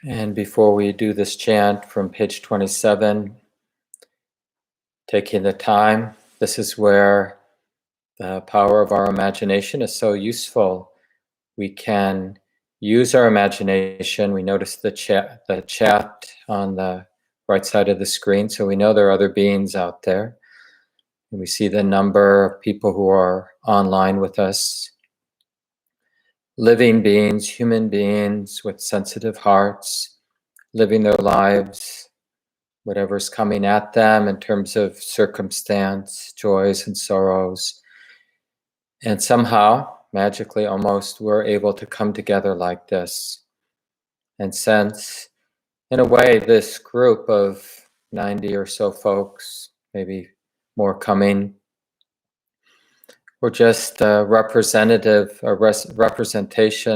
And before we do this chant from page 27, taking the time, this is where the power of our imagination is so useful. We can use our imagination. We notice the chat on the right side of the screen, so we know there are other beings out there. And we see the number of people who are online with us. Living beings, human beings with sensitive hearts, living their lives, whatever's coming at them in terms of circumstance, joys and sorrows. And somehow, magically almost, we're able to come together like this and sense, in a way, this group of 90 or so folks, maybe more coming, we're just a representation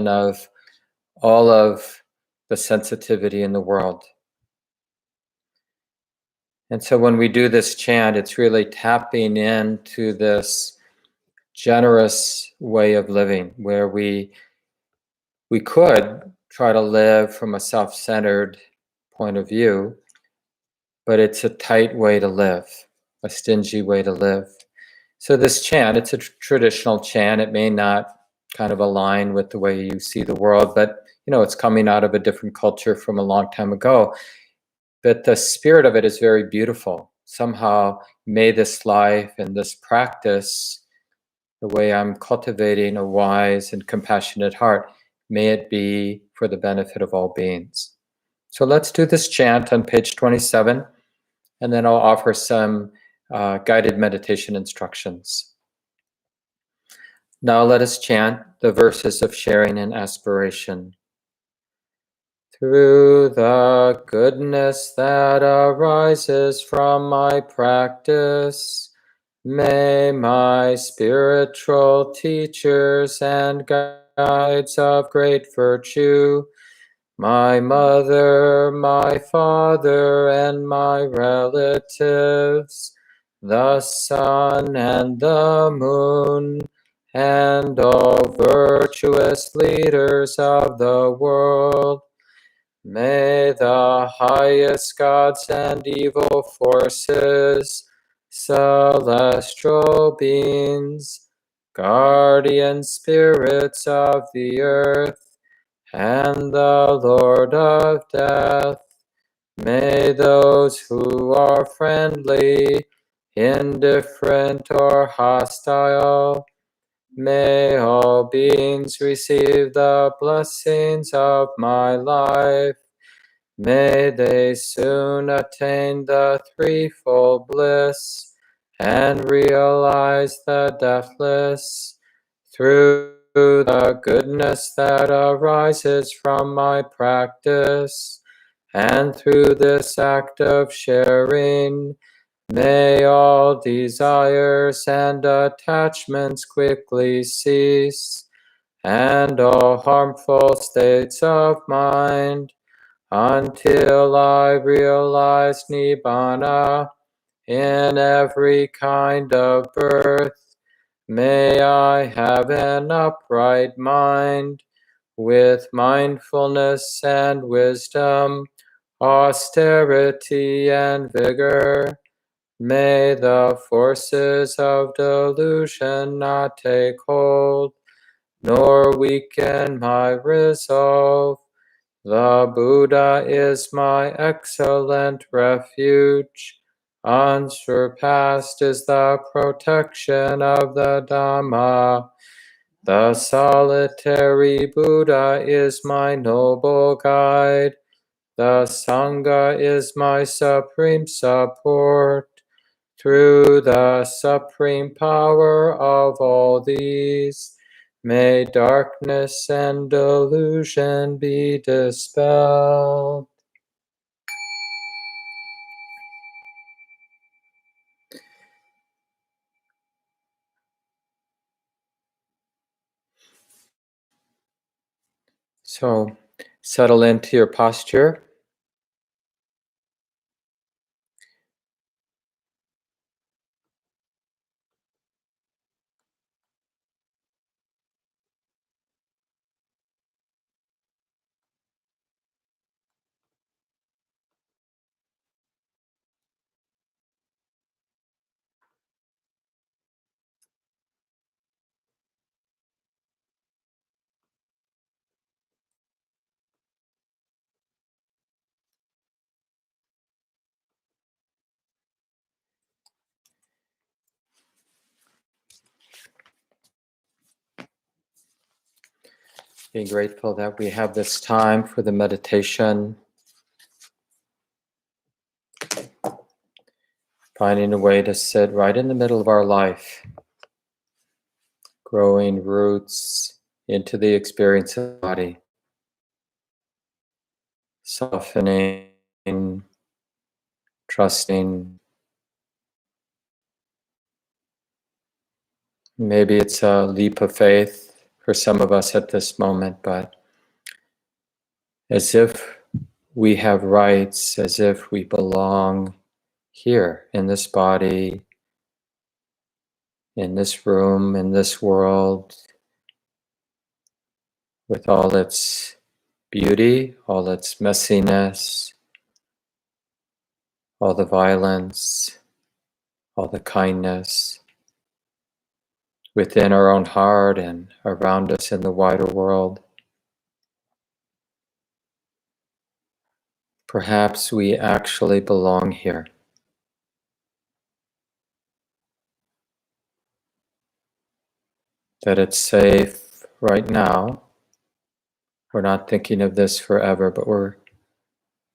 of all of the sensitivity in the world. And so when we do this chant, it's really tapping into this generous way of living where we could try to live from a self-centered point of view, but it's a tight way to live, a stingy way to live. So this chant, it's a traditional chant. It may not kind of align with the way you see the world, but it's coming out of a different culture from a long time ago. But the spirit of it is very beautiful. Somehow, may this life and this practice, the way I'm cultivating a wise and compassionate heart, may it be for the benefit of all beings. So let's do this chant on page 27, and then I'll offer some guided meditation instructions. Now let us chant the verses of sharing and aspiration. Through the goodness that arises from my practice, may my spiritual teachers and guides of great virtue, my mother, my father, and my relatives, the sun and the moon, and all virtuous leaders of the world, may the highest gods and evil forces, celestial beings, guardian spirits of the earth, and the Lord of death, may those who are friendly, indifferent, or hostile, may all beings receive the blessings of my life. May they soon attain the threefold bliss and realize the deathless through the goodness that arises from my practice. And through this act of sharing, may all desires and attachments quickly cease, and all harmful states of mind, until I realize Nibbana in every kind of birth. May I have an upright mind, with mindfulness and wisdom, austerity and vigor. May the forces of delusion not take hold, nor weaken my resolve. The Buddha is my excellent refuge. Unsurpassed is the protection of the Dhamma. The solitary Buddha is my noble guide. The Sangha is my supreme support. Through the supreme power of all these, may darkness and delusion be dispelled. So settle into your posture. Being grateful that we have this time for the meditation, finding a way to sit right in the middle of our life, growing roots into the experience of the body, softening, trusting. Maybe it's a leap of faith for some of us at this moment, but as if we have rights, as if we belong here in this body, in this room, in this world, with all its beauty, all its messiness, all the violence, all the kindness within our own heart and around us in the wider world. Perhaps we actually belong here. That it's safe right now. We're not thinking of this forever, but we're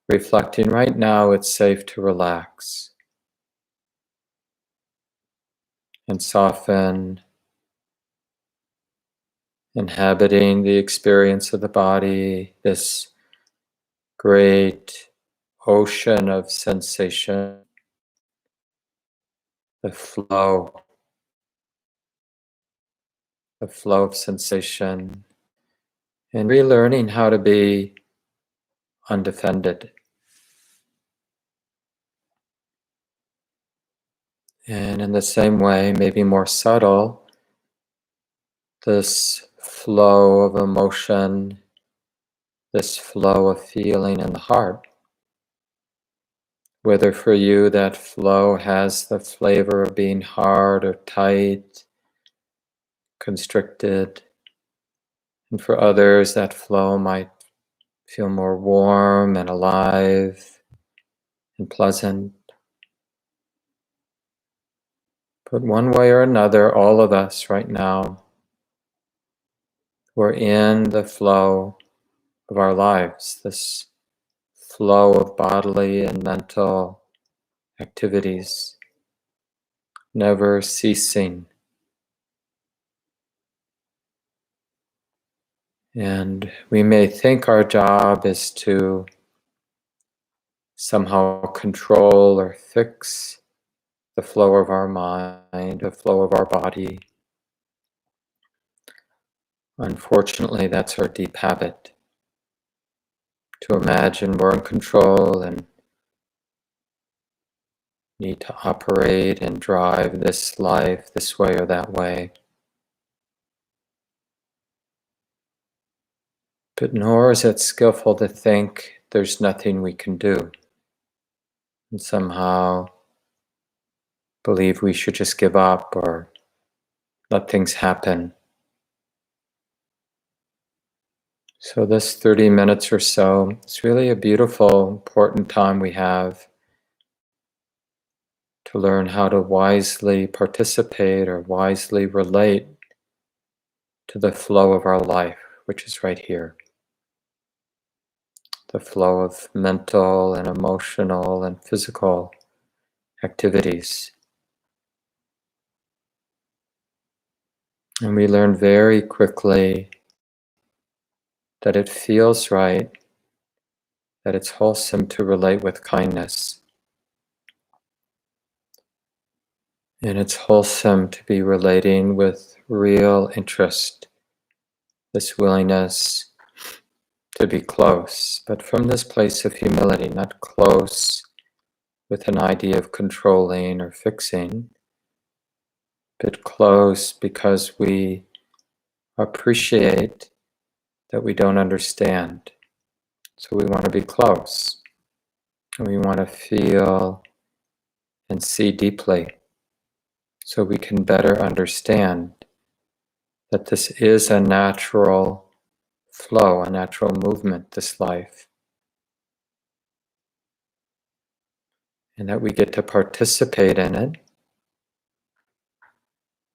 reflecting right now. It's safe to relax and soften, inhabiting the experience of the body, this great ocean of sensation, the flow of sensation, and relearning how to be undefended. And in the same way, maybe more subtle, this flow of emotion, this flow of feeling in the heart. Whether for you that flow has the flavor of being hard or tight, constricted, and for others that flow might feel more warm and alive and pleasant. But one way or another, all of us right now, we're in the flow of our lives, this flow of bodily and mental activities, never ceasing. And we may think our job is to somehow control or fix the flow of our mind, the flow of our body. Unfortunately, that's our deep habit, to imagine we're in control and need to operate and drive this life this way or that way. But nor is it skillful to think there's nothing we can do and somehow believe we should just give up or let things happen. So this 30 minutes or so, it's really a beautiful, important time we have to learn how to wisely participate or wisely relate to the flow of our life, which is right here. The flow of mental and emotional and physical activities. And we learn very quickly that it feels right, that it's wholesome to relate with kindness. And it's wholesome to be relating with real interest, this willingness to be close, but from this place of humility, not close with an idea of controlling or fixing, but close because we appreciate that we don't understand. So we want to be close, and we want to feel and see deeply so we can better understand that this is a natural flow, a natural movement, this life, and that we get to participate in it.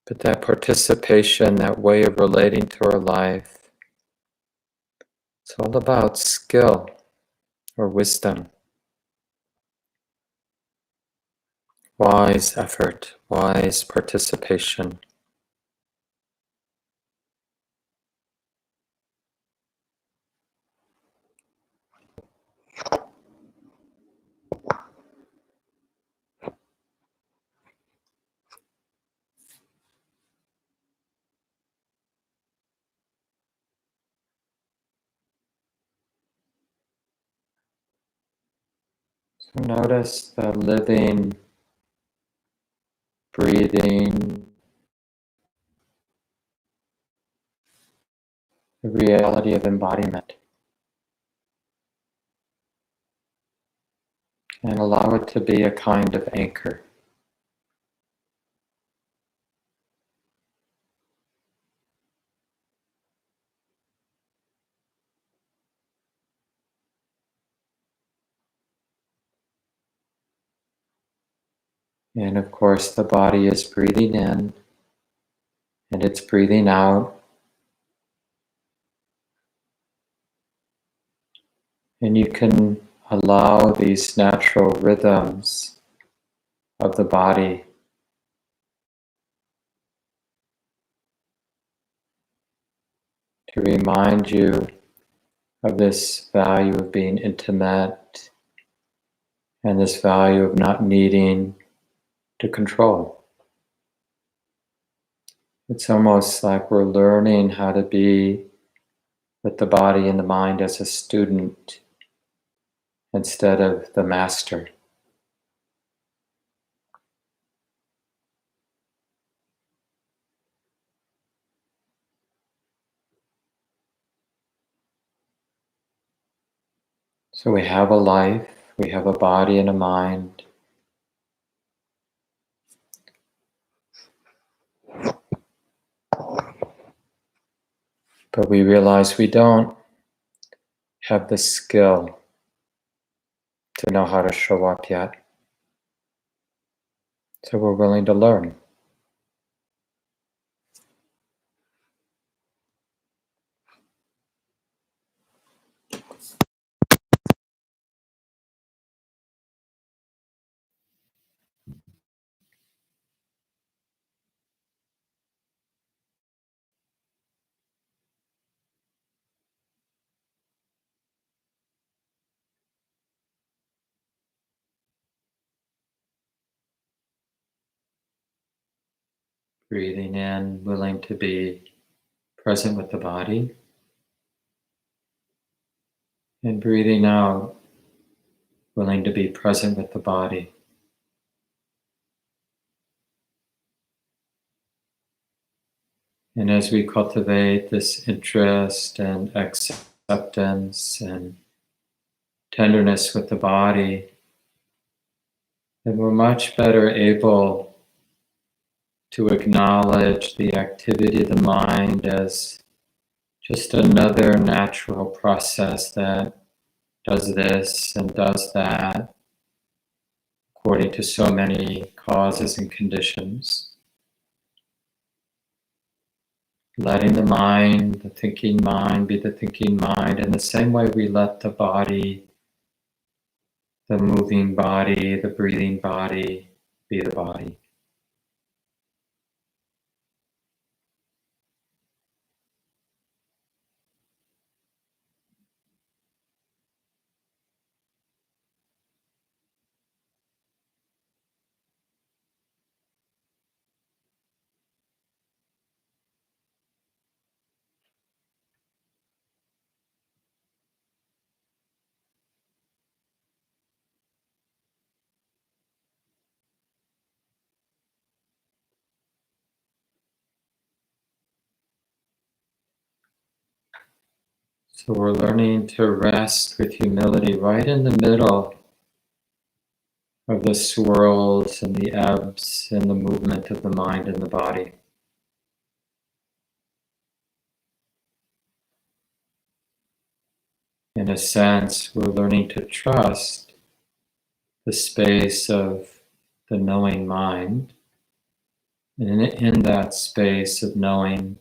But that participation, that way of relating to our life, It's all about skill or wisdom, wise effort, wise participation. So notice the living, breathing, the reality of embodiment, and allow it to be a kind of anchor. And of course, the body is breathing in and it's breathing out. And you can allow these natural rhythms of the body to remind you of this value of being intimate and this value of not needing to control. It's almost like we're learning how to be with the body and the mind as a student instead of the master. So we have a life, we have a body and a mind. But we realize we don't have the skill to know how to show up yet. So we're willing to learn. Breathing in, willing to be present with the body. And breathing out, willing to be present with the body. And as we cultivate this interest and acceptance and tenderness with the body, then we're much better able to acknowledge the activity of the mind as just another natural process that does this and does that according to so many causes and conditions. Letting the mind, the thinking mind, be the thinking mind in the same way we let the body, the moving body, the breathing body, be the body. So we're learning to rest with humility right in the middle of the swirls and the ebbs and the movement of the mind and the body. In a sense, we're learning to trust the space of the knowing mind. And in that space of knowing,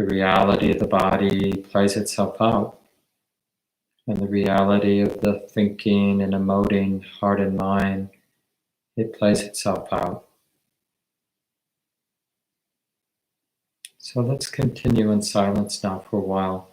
the reality of the body plays itself out, and the reality of the thinking and emoting heart and mind, it plays itself out. So let's continue in silence now for a while.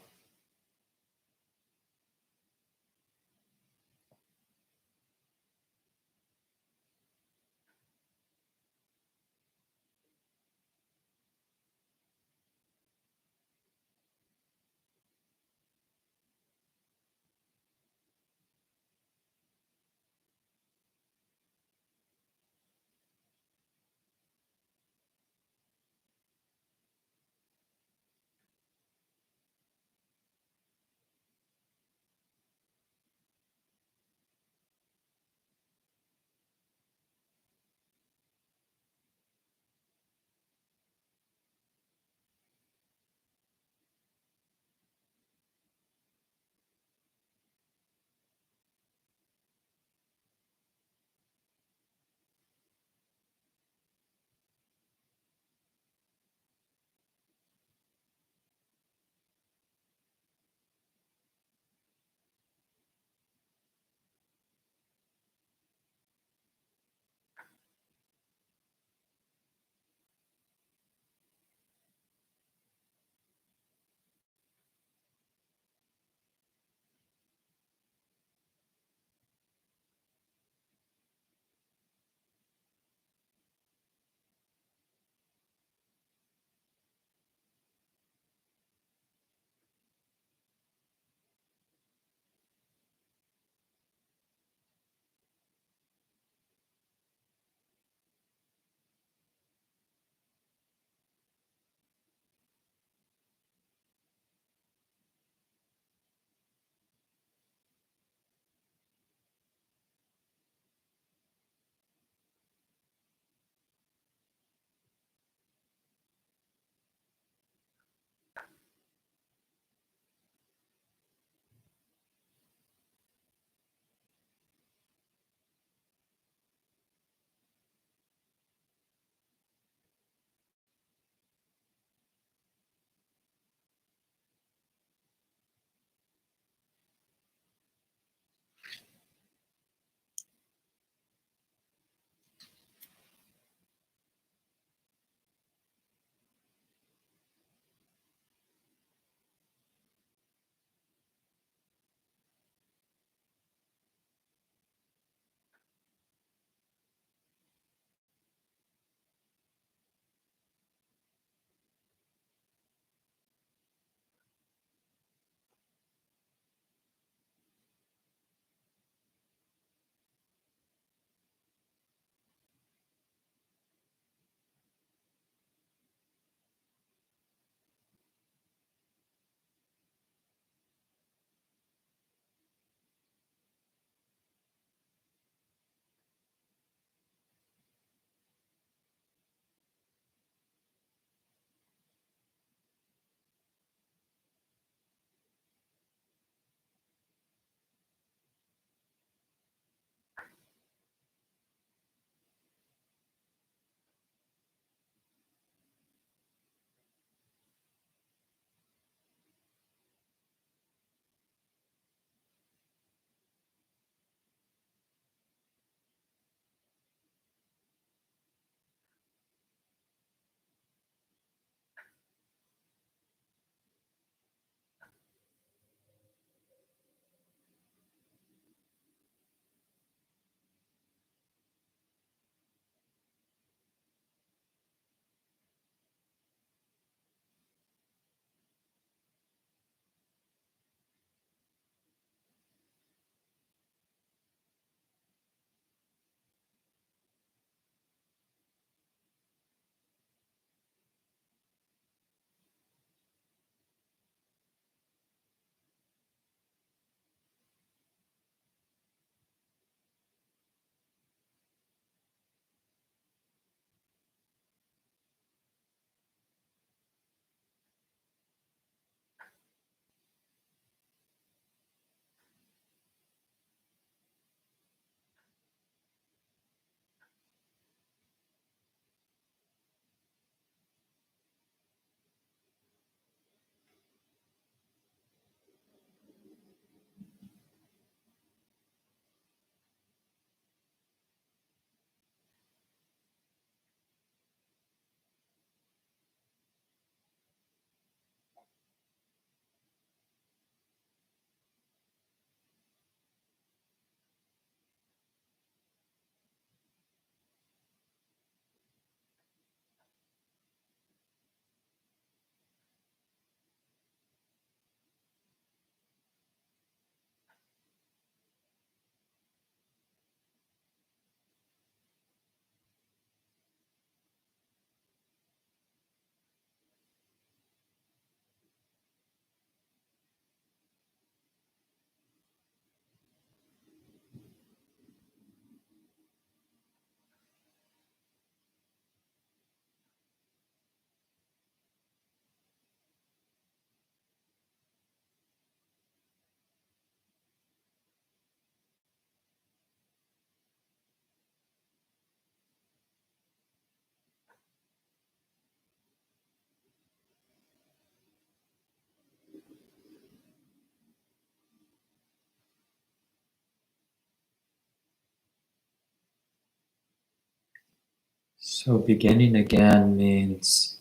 So beginning again means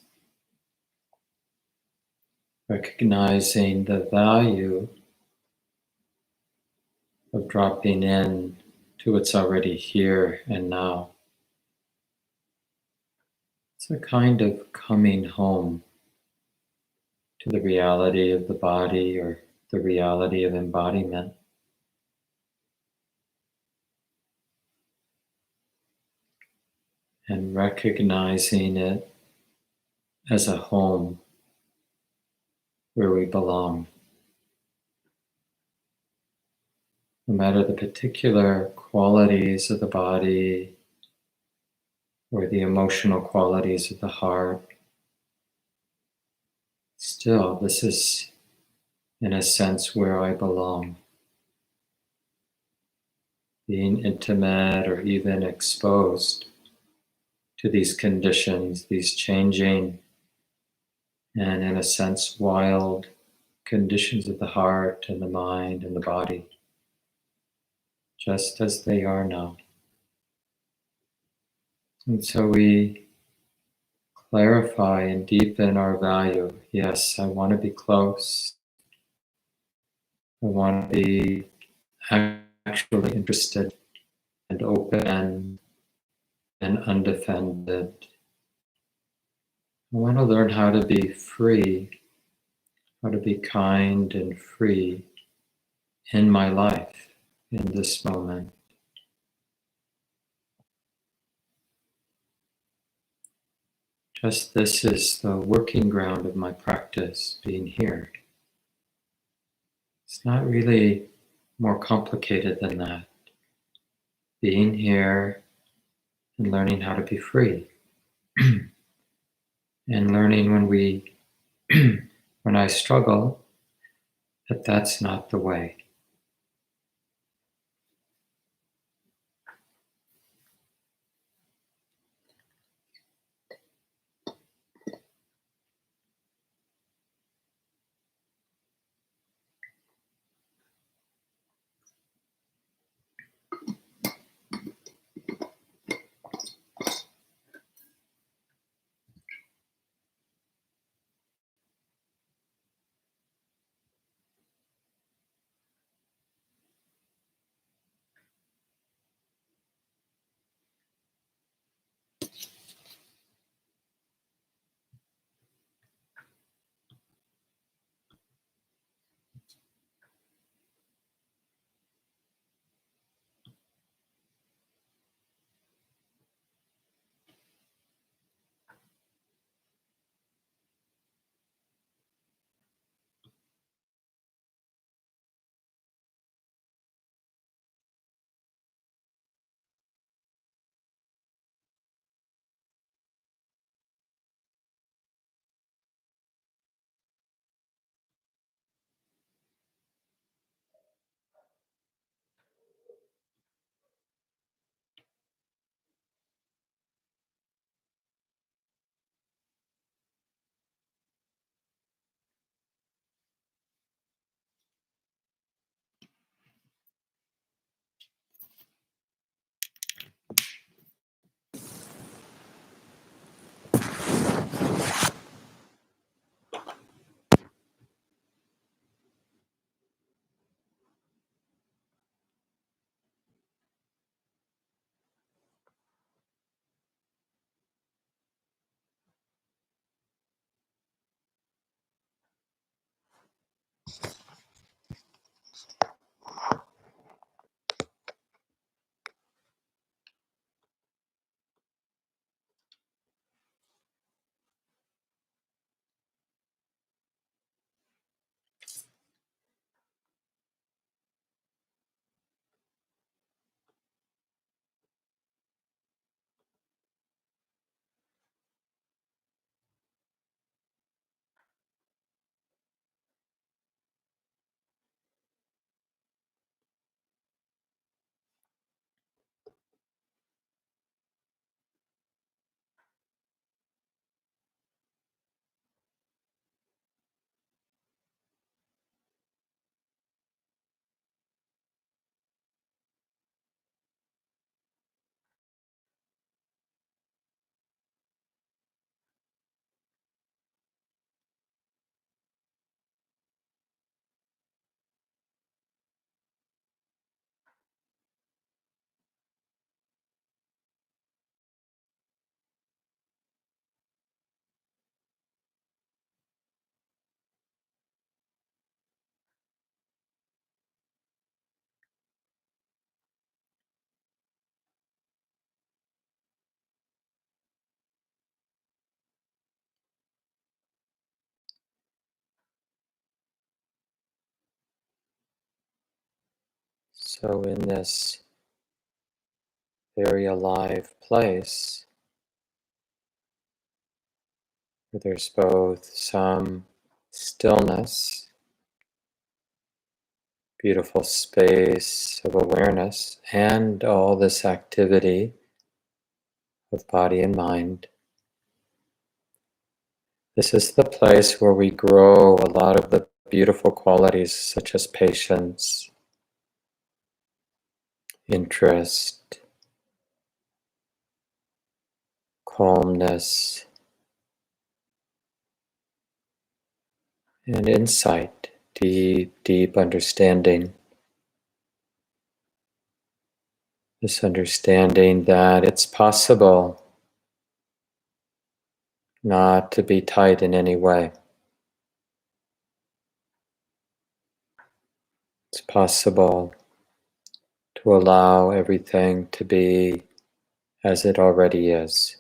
recognizing the value of dropping in to what's already here and now. It's a kind of coming home to the reality of the body or the reality of embodiment. And recognizing it as a home where we belong. No matter the particular qualities of the body or the emotional qualities of the heart, still, this is, in a sense, where I belong. Being intimate or even exposed to these conditions, these changing and, in a sense, wild conditions of the heart and the mind and the body, just as they are now. And so we clarify and deepen our value. Yes, I want to be close. I want to be actually interested and open and undefended. I want to learn how to be free, how to be kind and free in my life, in this moment. Just this is the working ground of my practice, being here. It's not really more complicated than that. Being here and learning how to be free. And learning when I struggle, that that's not the way. So in this very alive place, where there's both some stillness, beautiful space of awareness, and all this activity of body and mind. This is the place where we grow a lot of the beautiful qualities such as patience, interest, calmness, and insight, deep, deep understanding. This understanding that it's possible not to be tight in any way. It's possible to allow everything to be as it already is.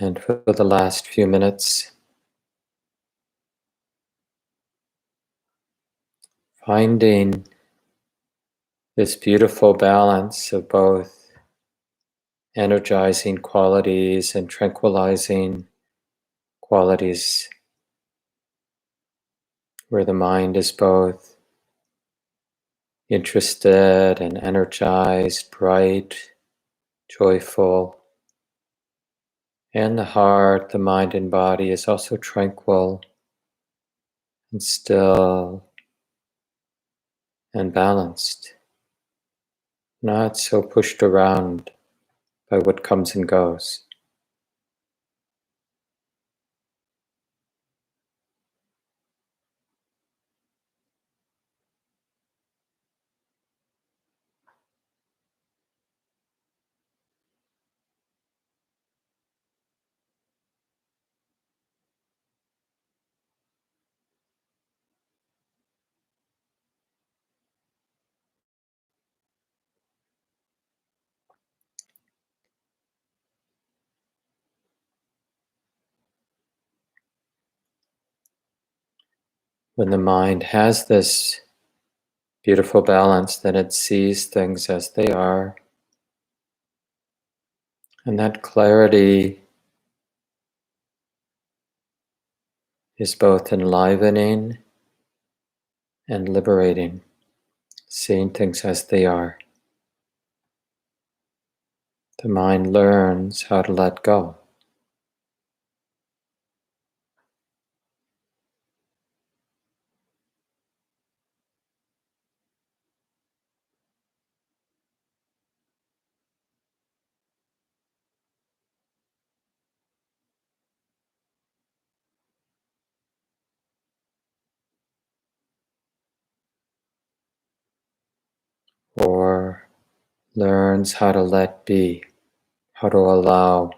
And for the last few minutes, finding this beautiful balance of both energizing qualities and tranquilizing qualities, where the mind is both interested and energized, bright, joyful, and the heart, the mind and body is also tranquil and still and balanced, not so pushed around by what comes and goes. When the mind has this beautiful balance, then it sees things as they are. And that clarity is both enlivening and liberating, seeing things as they are. The mind learns how to let go. or learns how to let be, how to allow.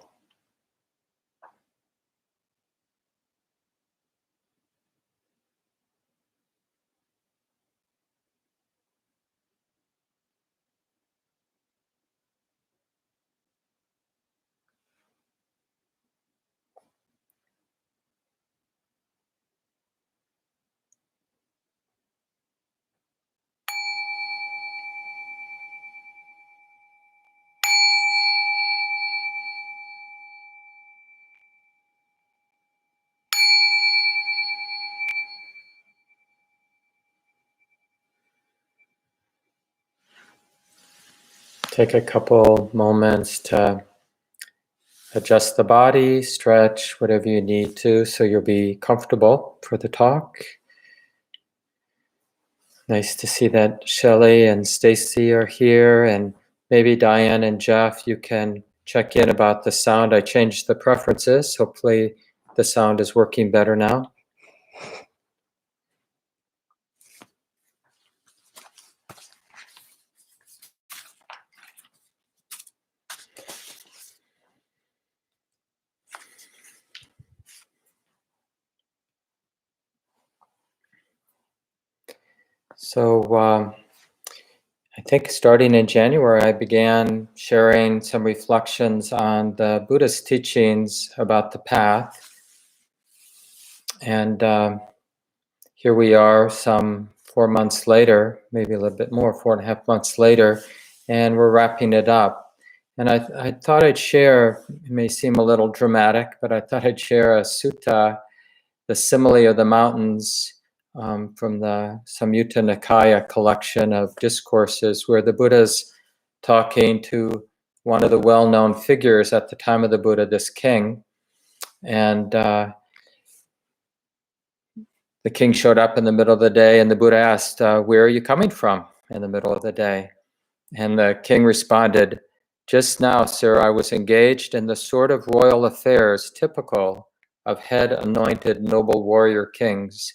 Take a couple moments to adjust the body, stretch, whatever you need to, so you'll be comfortable for the talk. Nice to see that Shelley and Stacy are here, and maybe Diane and Jeff, you can check in about the sound. I changed the preferences. Hopefully the sound is working better now. So I think starting in January, I began sharing some reflections on the Buddhist teachings about the path. And here we are some 4 months later, maybe a little bit more, 4.5 months later, and we're wrapping it up. And I thought I'd share, it may seem a little dramatic, but I thought I'd share a sutta, the simile of the mountains, from the Samyutta Nikaya collection of discourses, where the Buddha's talking to one of the well-known figures at the time of the Buddha, this king. And the king showed up in the middle of the day, and the Buddha asked, where are you coming from in the middle of the day? And the king responded, just now, sir, I was engaged in the sort of royal affairs typical of head-anointed noble warrior kings,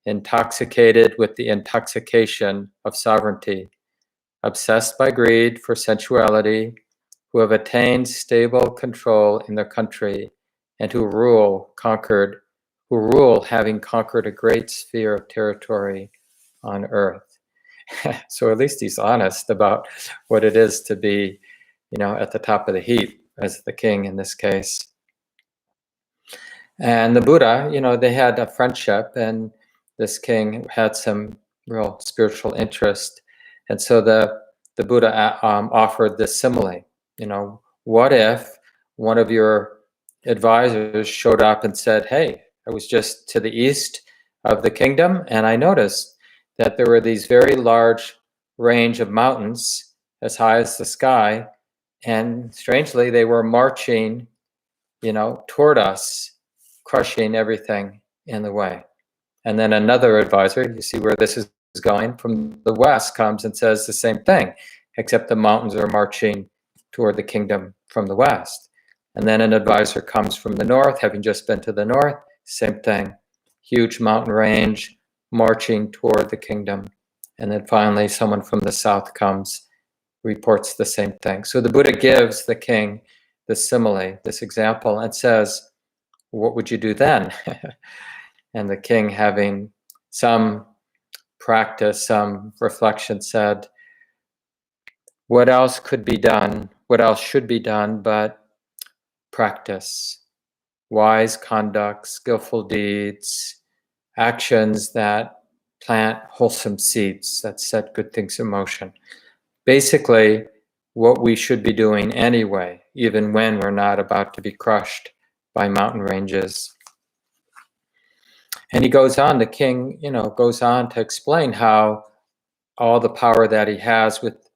intoxicated with the intoxication of sovereignty, obsessed by greed for sensuality, who have attained stable control in their country, and who rule having conquered a great sphere of territory on earth. So at least he's honest about what it is to be, at the top of the heap as the king in this case. And the Buddha, they had a friendship, and this king had some real spiritual interest. And so the Buddha offered this simile. What if one of your advisors showed up and said, hey, I was just to the east of the kingdom, and I noticed that there were these very large range of mountains as high as the sky, and strangely, they were marching, toward us, crushing everything in the way. And then another advisor, you see where this is going, from the west comes and says the same thing, except the mountains are marching toward the kingdom from the west. And then an advisor comes from the north, having just been to the north, same thing, huge mountain range marching toward the kingdom. And then finally someone from the south comes, reports the same thing. So the Buddha gives the king the simile, this example, and says, what would you do then? And the king, having some practice, some reflection, said, what else could be done? What else should be done but practice, wise conduct, skillful deeds, actions that plant wholesome seeds, that set good things in motion. Basically, what we should be doing anyway, even when we're not about to be crushed by mountain ranges. And he goes on, the king, goes on to explain how all the power that he has with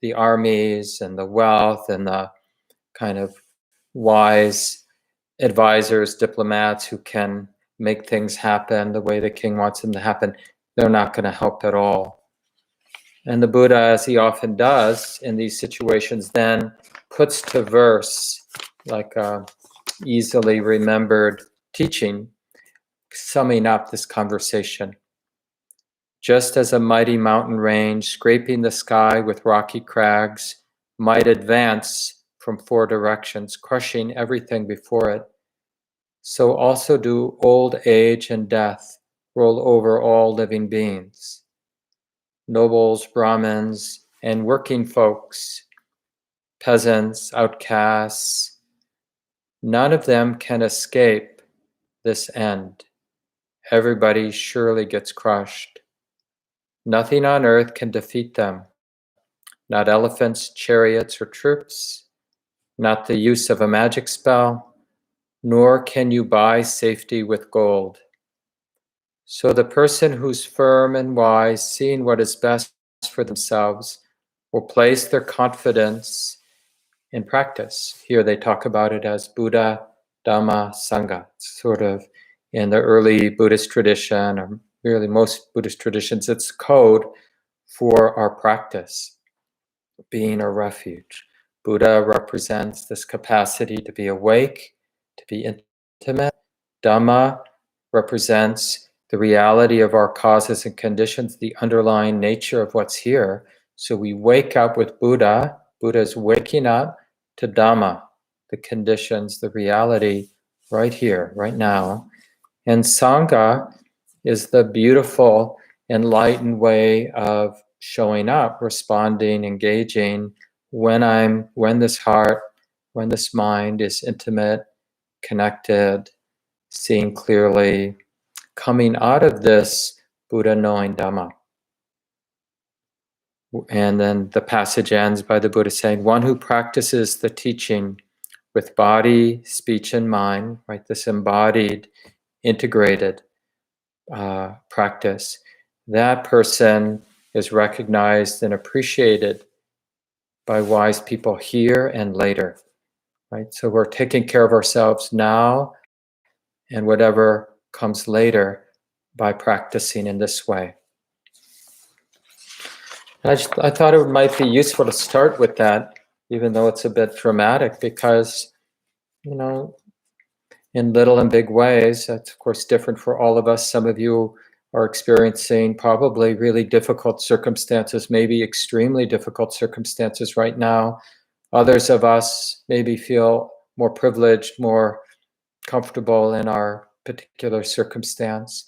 the armies and the wealth and the kind of wise advisors, diplomats who can make things happen the way the king wants them to happen, they're not going to help at all. And the Buddha, as he often does in these situations, then puts to verse, like a easily remembered teaching, summing up this conversation. just as a mighty mountain range scraping the sky with rocky crags might advance from 4 directions, crushing everything before it, so also do old age and death roll over all living beings. Nobles, Brahmins, and working folks, peasants, outcasts, none of them can escape this end. Everybody surely gets crushed. Nothing on earth can defeat them. Not elephants, chariots, or troops, not the use of a magic spell, nor can you buy safety with gold. So the person who's firm and wise, seeing what is best for themselves, will place their confidence in practice. Here they talk about it as Buddha, Dhamma, Sangha. It's sort of in the early Buddhist tradition, or really most Buddhist traditions, it's code for our practice, being a refuge. Buddha represents this capacity to be awake, to be intimate. Dhamma represents the reality of our causes and conditions, the underlying nature of what's here. So we wake up with Buddha. Buddha is waking up to Dhamma, the conditions, the reality right here, right now. And Sangha is the beautiful, enlightened way of showing up, responding, engaging when this heart, when this mind is intimate, connected, seeing clearly, coming out of this Buddha knowing Dhamma. And then the passage ends by the Buddha saying, one who practices the teaching with body, speech, and mind, right? This embodied, integrated practice, that person is recognized and appreciated by wise people here and later, right? So we're taking care of ourselves now and whatever comes later by practicing in this way. I thought it might be useful to start with that, even though it's a bit dramatic, because, in little and big ways, that's of course different for all of us. Some of you are experiencing probably really difficult circumstances, maybe extremely difficult circumstances right now. Others of us maybe feel more privileged, more comfortable in our particular circumstance.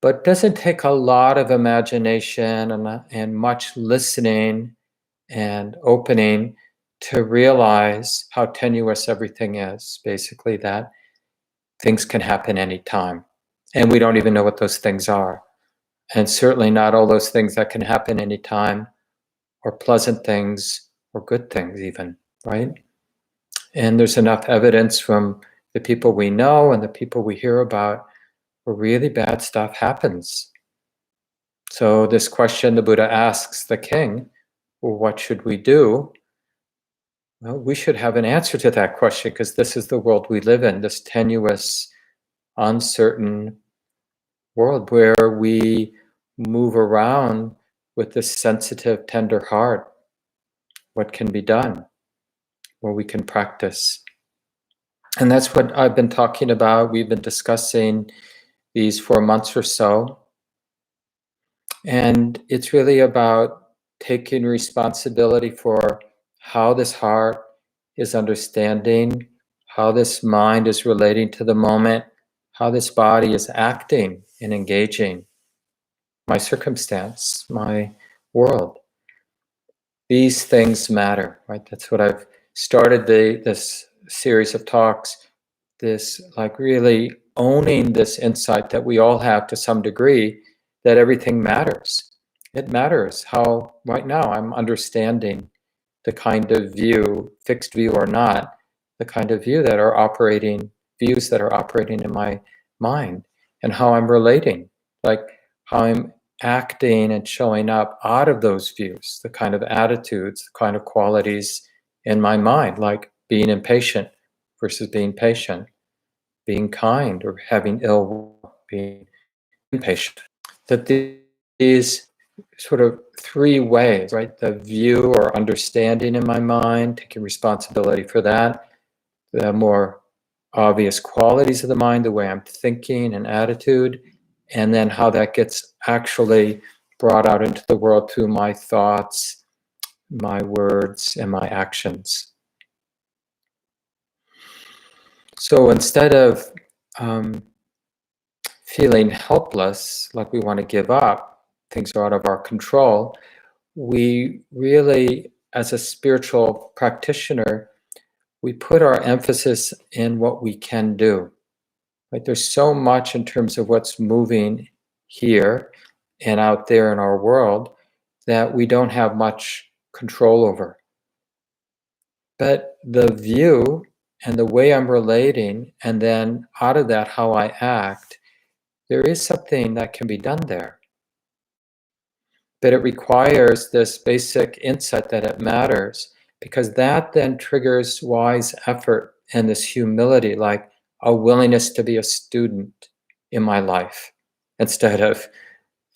But it doesn't take a lot of imagination and much listening and opening to realize how tenuous everything is. Basically, that things can happen anytime. And we don't even know what those things are. And certainly not all those things that can happen anytime are pleasant things or good things even, right? And there's enough evidence from the people we know and the people we hear about where really bad stuff happens. So this question the Buddha asks the king, well, what should we do? Well, we should have an answer to that question, because this is the world we live in, this tenuous, uncertain world where we move around with this sensitive, tender heart. What can be done? Well, we can practice. And that's what I've been talking about. We've been discussing these for months or so. And it's really about taking responsibility for how this heart is understanding, how this mind is relating to the moment, how this body is acting and engaging my circumstance, my world. These things matter, right? That's what I've started this series of talks, this like really owning this insight that we all have to some degree, that everything matters. It matters how right now I'm understanding the kind of view, fixed view or not, the kind of views that are operating in my mind, and how I'm relating, like how I'm acting and showing up out of those views, the kind of attitudes, the kind of qualities in my mind, like being impatient versus being patient, being kind or having ill will, being impatient. That these sort of 3 ways, right? The view or understanding in my mind, taking responsibility for that, the more obvious qualities of the mind, the way I'm thinking and attitude, and then how that gets actually brought out into the world through my thoughts, my words, and my actions. So instead of feeling helpless, like we want to give up, things are out of our control, we really, as a spiritual practitioner, we put our emphasis in what we can do. Right? There's so much in terms of what's moving here and out there in our world that we don't have much control over. But the view and the way I'm relating, and then out of that, how I act, there is something that can be done there. But it requires this basic insight that it matters, because that then triggers wise effort and this humility, like a willingness to be a student in my life, instead of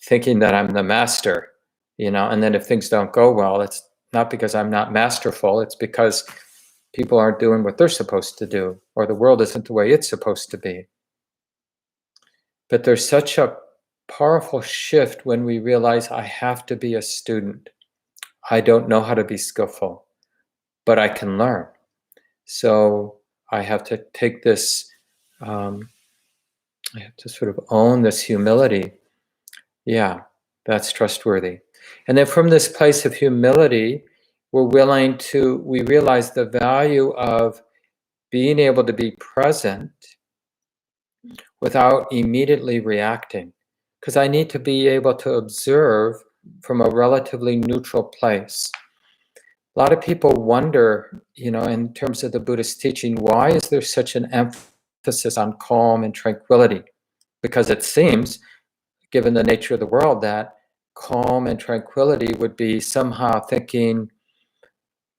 thinking that I'm the master, and then if things don't go well, it's not because I'm not masterful, it's because people aren't doing what they're supposed to do, or the world isn't the way it's supposed to be. But there's such a powerful shift when we realize I have to be a student. I don't know how to be skillful, but I can learn. So I have to take this, I have to sort of own this humility. Yeah, that's trustworthy. And then from this place of humility, we realize the value of being able to be present without immediately reacting. Because I need to be able to observe from a relatively neutral place. A lot of people wonder, in terms of the Buddhist teaching, why is there such an emphasis on calm and tranquility? Because it seems, given the nature of the world, that calm and tranquility would be somehow thinking,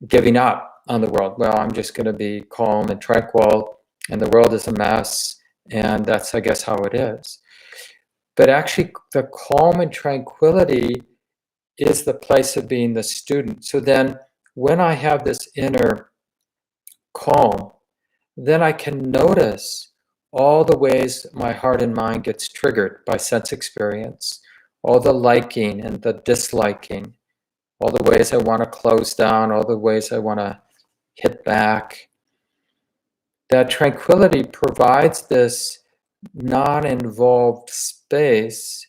giving up on the world. Well, I'm just going to be calm and tranquil, and the world is a mess, and that's, I guess, how it is. But actually, the calm and tranquility is the place of being the student. So then, when I have this inner calm, then I can notice all the ways my heart and mind gets triggered by sense experience, all the liking and the disliking, all the ways I want to close down, all the ways I want to hit back. That tranquility provides this non-involved space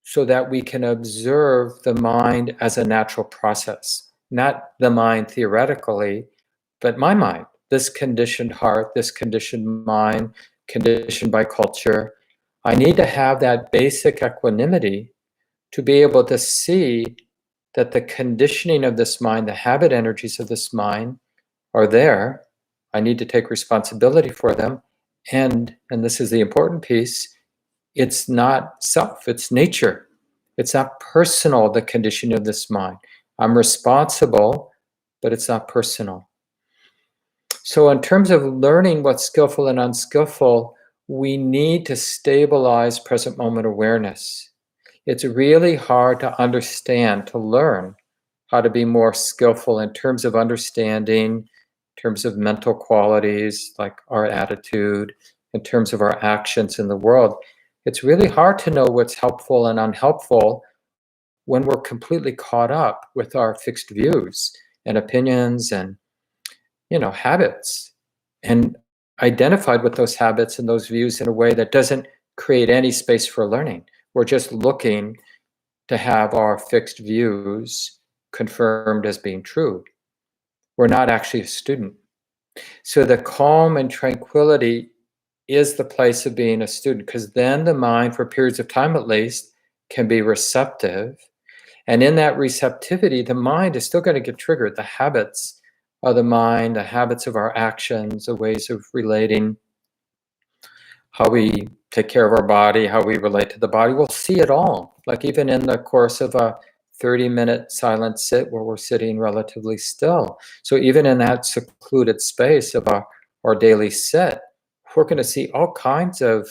so that we can observe the mind as a natural process, not the mind theoretically, but my mind, this conditioned heart, this conditioned mind, conditioned by culture. I need to have that basic equanimity to be able to see that the conditioning of this mind, the habit energies of this mind are there. I need to take responsibility for them. And this is the important piece, it's not self, it's nature. It's not personal, the conditioning of this mind. I'm responsible, but it's not personal. So in terms of learning what's skillful and unskillful, we need to stabilize present moment awareness. It's really hard to understand, to learn how to be more skillful in terms of understanding, in terms of mental qualities like our attitude, in terms of our actions in the world. It's really hard to know what's helpful and unhelpful when we're completely caught up with our fixed views and opinions and habits, and identified with those habits and those views in a way that doesn't create any space for learning. We're just looking to have our fixed views confirmed as being true. We're not actually a student. So the calm and tranquility is the place of being a student, because then the mind, for periods of time at least, can be receptive. And in that receptivity, the mind is still going to get triggered. The habits of the mind, the habits of our actions, the ways of relating, how we take care of our body, how we relate to the body, we'll see it all. Like even in the course of a 30-minute silent sit where we're sitting relatively still. So even in that secluded space of our daily sit, we're going to see all kinds of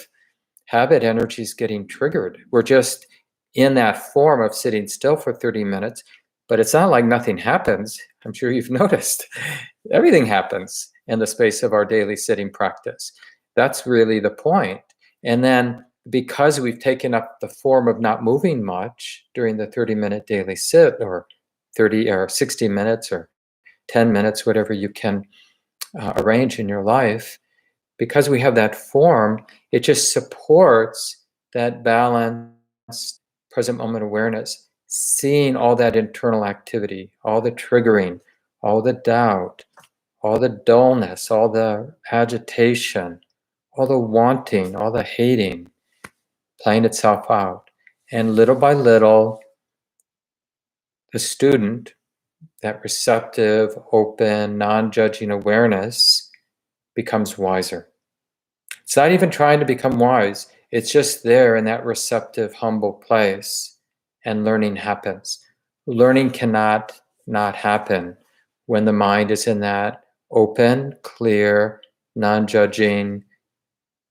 habit energies getting triggered. We're just in that form of sitting still for 30 minutes, but it's not like nothing happens. I'm sure you've noticed. Everything happens in the space of our daily sitting practice. That's really the point. And then because we've taken up the form of not moving much during the 30-minute daily sit, or 30 or 60 minutes or 10 minutes, whatever you can arrange in your life, because we have that form, it just supports that balanced present moment awareness, seeing all that internal activity, all the triggering, all the doubt, all the dullness, all the agitation, all the wanting, all the hating, playing itself out. And little by little, the student, that receptive, open, non-judging awareness, becomes wiser. It's not even trying to become wise. It's just there in that receptive, humble place, and learning happens. Learning cannot not happen when the mind is in that open, clear, non-judging,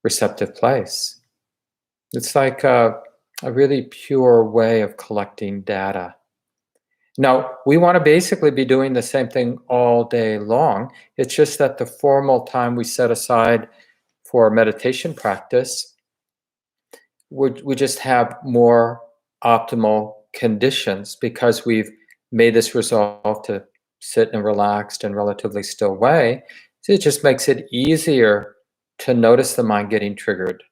receptive place. It's like a really pure way of collecting data. Now, we want to basically be doing the same thing all day long. It's just that the formal time we set aside for meditation practice, we just have more optimal conditions because we've made this resolve to sit in a relaxed and relatively still way. So it just makes it easier to notice the mind getting triggered,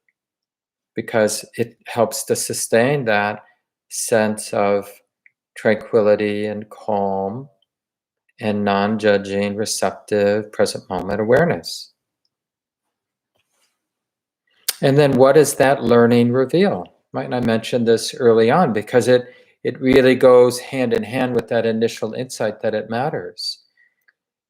because it helps to sustain that sense of tranquility and calm and non-judging, receptive, present moment awareness. And then what does that learning reveal? Right? And I mentioned this early on because it really goes hand in hand with that initial insight that it matters.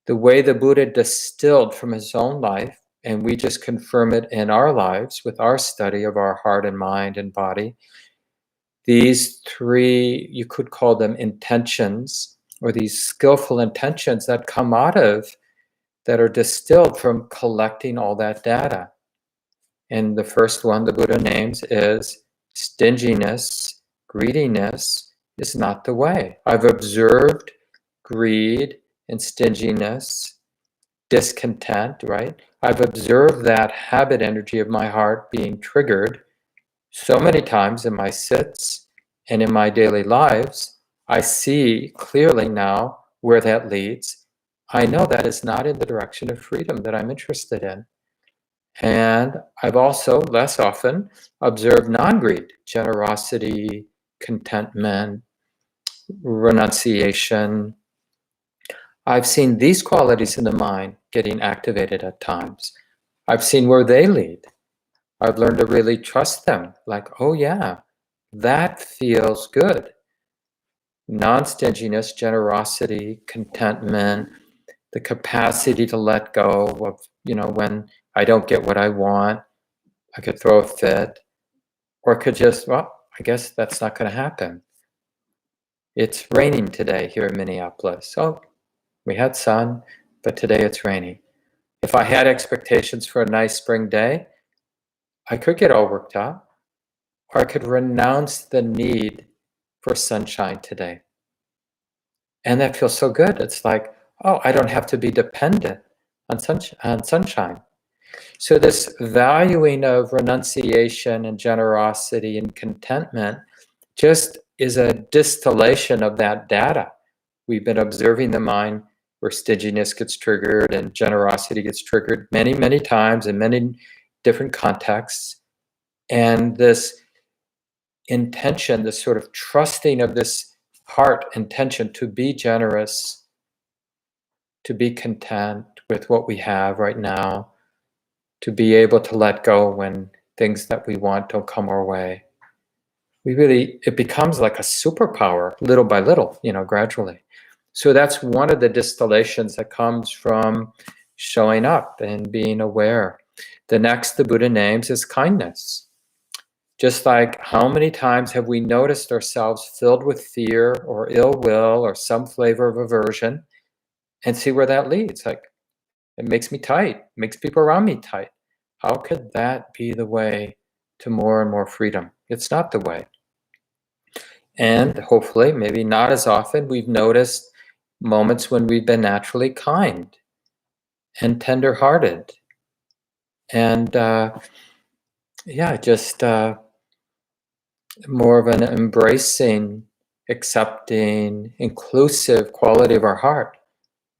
The way the Buddha distilled from his own life, and we just confirm it in our lives with our study of our heart and mind and body, these three, you could call them intentions, or these skillful intentions that come out of, that are distilled from collecting all that data. And the first one the Buddha names is stinginess, greediness is not the way. I've observed greed and stinginess, discontent, right? I've observed that habit energy of my heart being triggered so many times in my sits and in my daily lives. I see clearly now where that leads. I know that is not in the direction of freedom that I'm interested in. And I've also, less often, observed non-greed, generosity, contentment, renunciation. I've seen these qualities in the mind getting activated at times. I've seen where they lead. I've learned to really trust them. Like, oh yeah, that feels good. Non-stinginess, generosity, contentment, the capacity to let go of, when I don't get what I want, I could throw a fit, or could just, well, I guess that's not going to happen. It's raining today here in Minneapolis. So we had sun, but today it's raining. If I had expectations for a nice spring day, I could get all worked up, or I could renounce the need for sunshine today. And that feels so good. It's like, oh, I don't have to be dependent on sunshine. So this valuing of renunciation and generosity and contentment just is a distillation of that data. We've been observing the mind where stinginess gets triggered and generosity gets triggered many, many times in many different contexts. And this intention, this sort of trusting of this heart intention to be generous, to be content with what we have right now, to be able to let go when things that we want don't come our way. It becomes like a superpower little by little, gradually. So that's one of the distillations that comes from showing up and being aware. The next the Buddha names is kindness. Just like how many times have we noticed ourselves filled with fear or ill will or some flavor of aversion, and see where that leads. Like, it makes me tight, makes people around me tight. How could that be the way to more and more freedom? It's not the way. And hopefully, maybe not as often, we've noticed moments when we've been naturally kind and tender-hearted. And yeah, just more of an embracing, accepting, inclusive quality of our heart,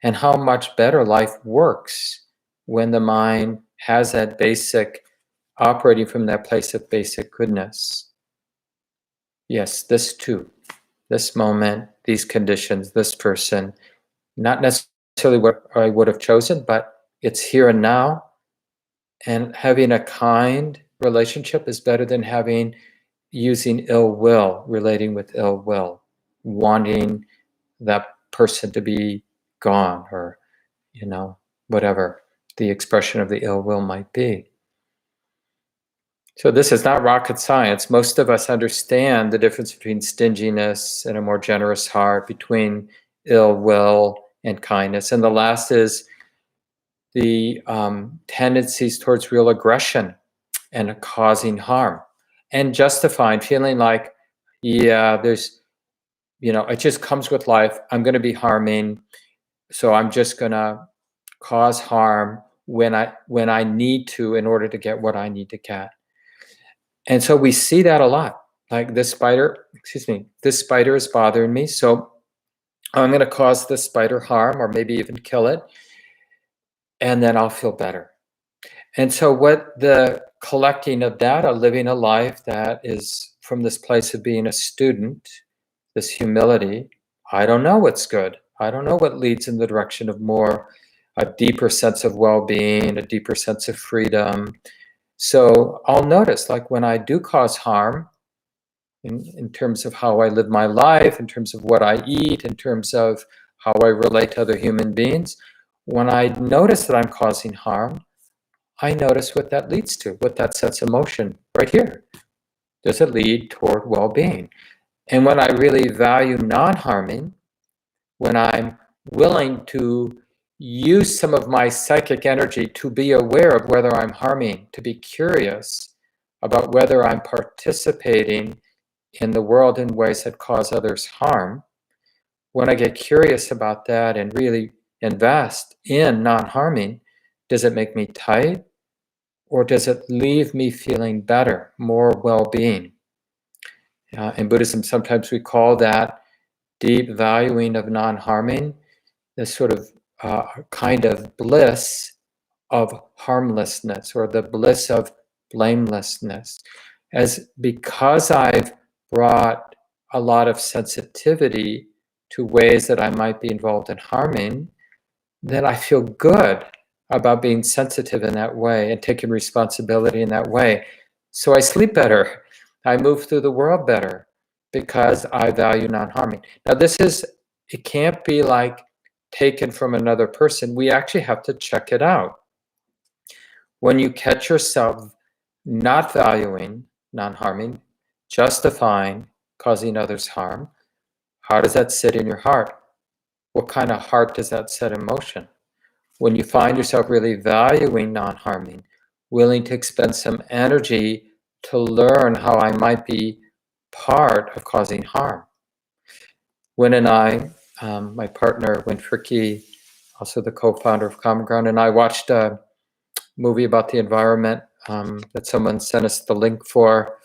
and how much better life works when the mind has that basic, operating from that place of basic goodness. Yes, this too, this moment, these conditions, this person, not necessarily what I would have chosen, but it's here and now. And having a kind relationship is better than using ill will, relating with ill will, wanting that person to be gone, or, whatever the expression of the ill will might be. So this is not rocket science. Most of us understand the difference between stinginess and a more generous heart, between ill will and kindness. And the last is the tendencies towards real aggression and causing harm and justifying, feeling like, yeah, it just comes with life. I'm going to be harming, so I'm just going to cause harm when I need to, in order to get what I need to get. And so we see that a lot. Like, this spider is bothering me, so I'm going to cause this spider harm, or maybe even kill it, and then I'll feel better. And so what the collecting of data, living a life that is from this place of being a student, this humility, I don't know what's good. I don't know what leads in the direction of a deeper sense of well-being, a deeper sense of freedom. So I'll notice, like, when I do cause harm, in terms of how I live my life, in terms of what I eat, in terms of how I relate to other human beings, when I notice that I'm causing harm, I notice what that leads to, what that sets in motion right here. Does it lead toward well-being? And when I really value non-harming, when I'm willing to use some of my psychic energy to be aware of whether I'm harming, to be curious about whether I'm participating in the world in ways that cause others harm, when I get curious about that and really invest in non-harming, does it make me tight? Or does it leave me feeling better, more well-being? In Buddhism, sometimes we call that deep valuing of non-harming, this sort of kind of bliss of harmlessness, or the bliss of blamelessness. Because I've brought a lot of sensitivity to ways that I might be involved in harming, then I feel good about being sensitive in that way and taking responsibility in that way. So I sleep better. I move through the world better because I value non-harming. Now, it can't be like taken from another person. We actually have to check it out. When you catch yourself not valuing non-harming, justifying causing others harm, how does that sit in your heart? What kind of heart does that set in motion? When you find yourself really valuing non-harming, willing to expend some energy to learn how I might be part of causing harm. Wynn and I, my partner, Wynn Fricke, also the co-founder of Common Ground, and I watched a movie about the environment that someone sent us the link for,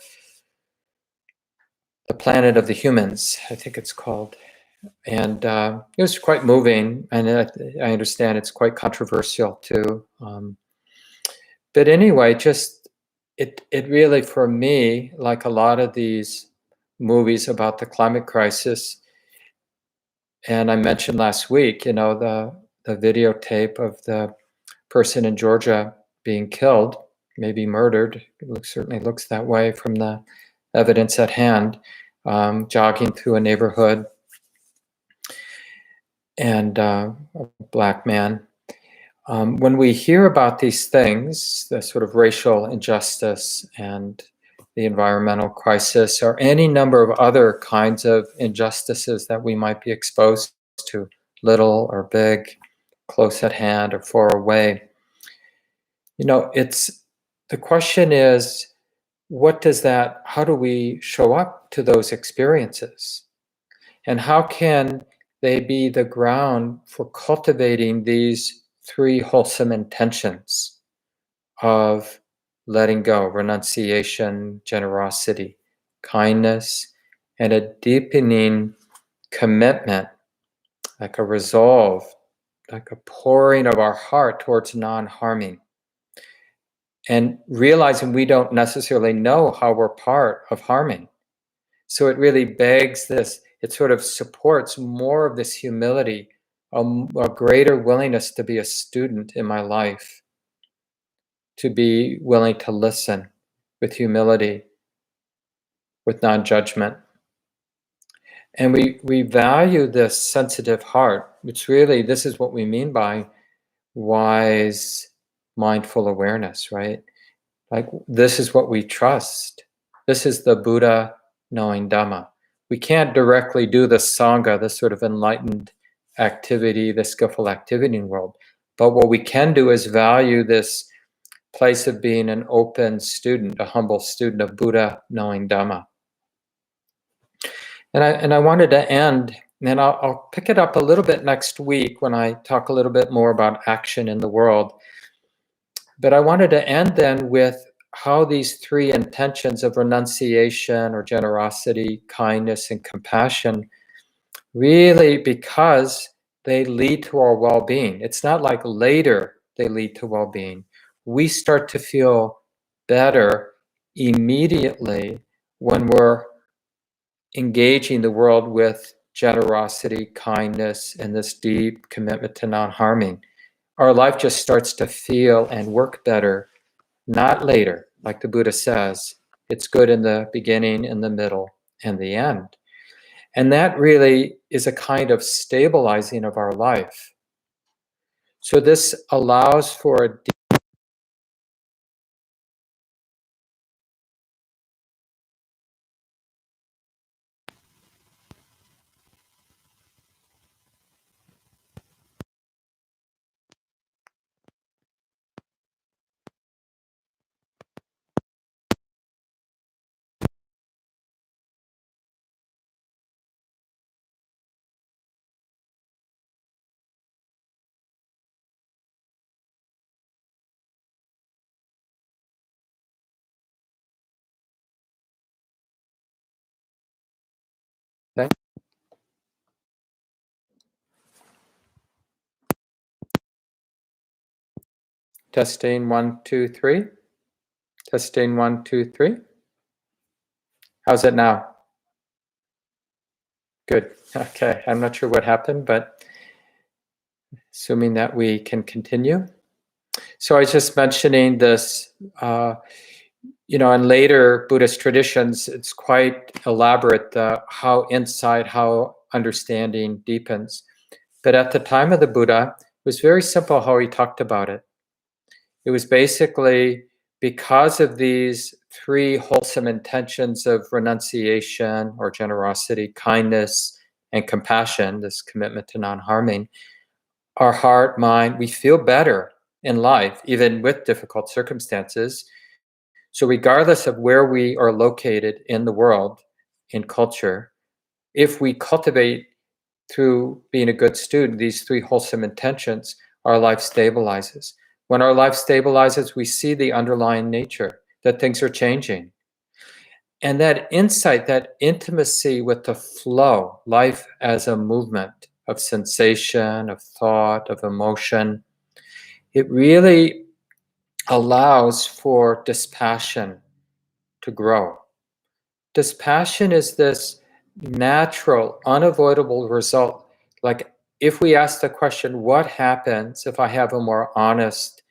The Planet of the Humans, I think it's called. And it was quite moving, and I understand it's quite controversial too. But anyway, just it really, for me, like a lot of these movies about the climate crisis, and I mentioned last week, the videotape of the person in Georgia being killed, maybe murdered. Certainly looks that way from the evidence at hand, jogging through a neighborhood, and a black man. When we hear about these things, the sort of racial injustice and the environmental crisis, or any number of other kinds of injustices that we might be exposed to, little or big, close at hand or far away, the question is, how do we show up to those experiences? And how can they be the ground for cultivating these three wholesome intentions of letting go, renunciation, generosity, kindness, and a deepening commitment, like a resolve, like a pouring of our heart towards non-harming. And realizing we don't necessarily know how we're part of harming. So it really begs this, it sort of supports more of this humility, a greater willingness to be a student in my life, to be willing to listen with humility, with non-judgment. And we value this sensitive heart, which really, this is what we mean by wise, mindful awareness, right? Like, this is what we trust. This is the Buddha knowing Dhamma. We can't directly do the Sangha, this sort of enlightened activity, the skillful activity in the world. But what we can do is value this place of being an open student, a humble student of Buddha knowing Dhamma. And I wanted to end, and I'll pick it up a little bit next week when I talk a little bit more about action in the world. But I wanted to end then with how these three intentions of renunciation or generosity, kindness, and compassion really, because they lead to our well-being. It's not like later they lead to well-being. We start to feel better immediately when we're engaging the world with generosity, kindness, and this deep commitment to non-harming. Our life just starts to feel and work better, not later. Like the Buddha says, it's good in the beginning, in the middle, and the end. And that really is a kind of stabilizing of our life. So this allows for a deep thing. Testing 1, 2, 3. Testing 1, 2, 3. How's it now? Good. Okay. I'm not sure what happened, but assuming that we can continue. So I was just mentioning this, in later Buddhist traditions, it's quite elaborate, how insight, how understanding deepens. But at the time of the Buddha, it was very simple how he talked about it. It was basically because of these three wholesome intentions of renunciation or generosity, kindness, and compassion, this commitment to non-harming, our heart, mind, we feel better in life, even with difficult circumstances. So regardless of where we are located in the world, in culture, if we cultivate through being a good student these three wholesome intentions, our life stabilizes. When our life stabilizes, we see the underlying nature, that things are changing. And that insight, that intimacy with the flow, life as a movement of sensation, of thought, of emotion, it really allows for dispassion to grow. Dispassion is this natural, unavoidable result. Like, if we ask the question, what happens if I have a more honest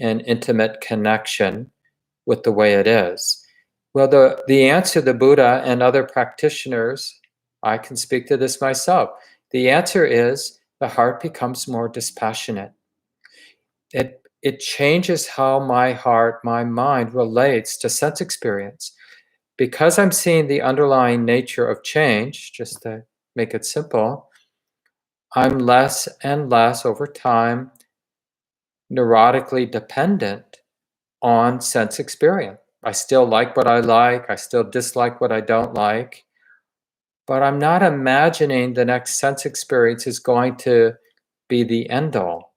and intimate connection with the way it is? Well, the answer, the Buddha and other practitioners, I can speak to this myself. The answer is the heart becomes more dispassionate. It changes how my heart, my mind relates to sense experience. Because I'm seeing the underlying nature of change, just to make it simple, I'm less and less over time neurotically dependent on sense experience. I still like what I like, I still dislike what I don't like, but I'm not imagining the next sense experience is going to be the end all.